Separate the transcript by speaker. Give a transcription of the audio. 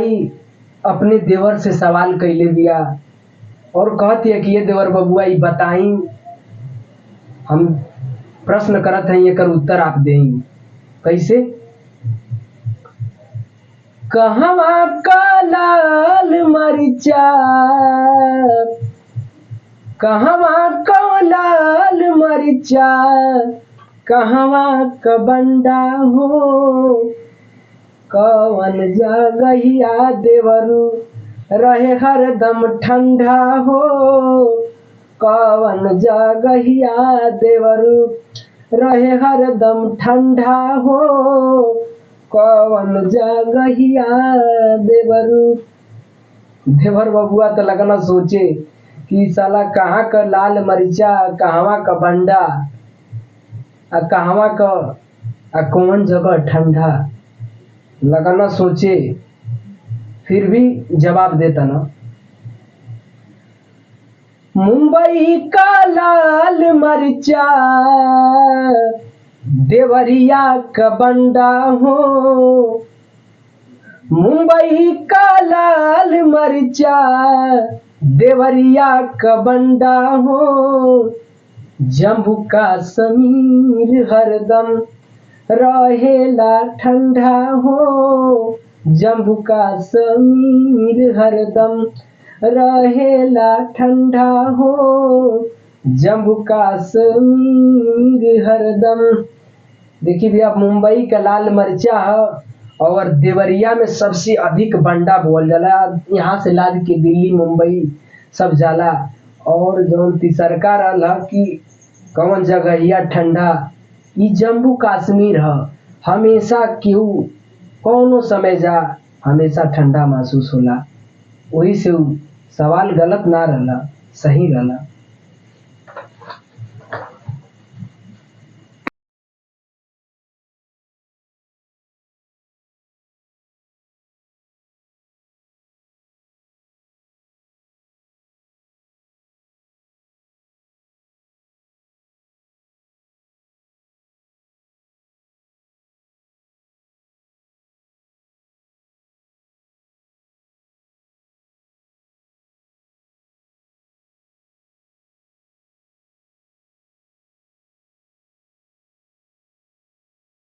Speaker 1: माई अपने देवर से सवाल कैले बिया और कहती है कि ये देवर बबुआ ई बताई, हम प्रश्न करत हैं एकर उत्तर आप देई। कैसे? कहवा का लाल मरिचा, कहवा का लाल मरिचा, कहवा का बंडा हो, कवन जगहिया देवरू रहे हरदम ठंडा हो, कवन जगहिया देवरू रहे हरदम ठंडा हो, कवन जगहिया देवरू। देवर बबुआ तो लगना सोचे कि साला कहाँ का लाल मरिचा, कहवा का बंडा, आ कहवा का आ कौन जगह ठंडा, लगना सोचे। फिर भी जवाब देता ना, मुंबई का लाल मरिचा देवरिया का बंडा हो, मुंबई का लाल मरिचा देवरिया का बंडा हो, जम्मू कश्मीर हरदम रहेला ठंडा हो, जम्मू कश्मीर हरदम रहेला ठंडा हो, जम्मू कश्मीर हरदम। देखिए भैया, मुंबई का लाल मरिचा है और देवरिया में सबसे अधिक बंडा बोल जाला, यहाँ से लाद के दिल्ली मुंबई सब जाला। और जौन तीसरका रहल कि कौन जगहिया ठंडा, ई जम्मू कश्मीर है। हमेशा केहू कौनो समय जा हमेशा ठंडा महसूस होला, वही से सवाल गलत ना रहला, सही रहला।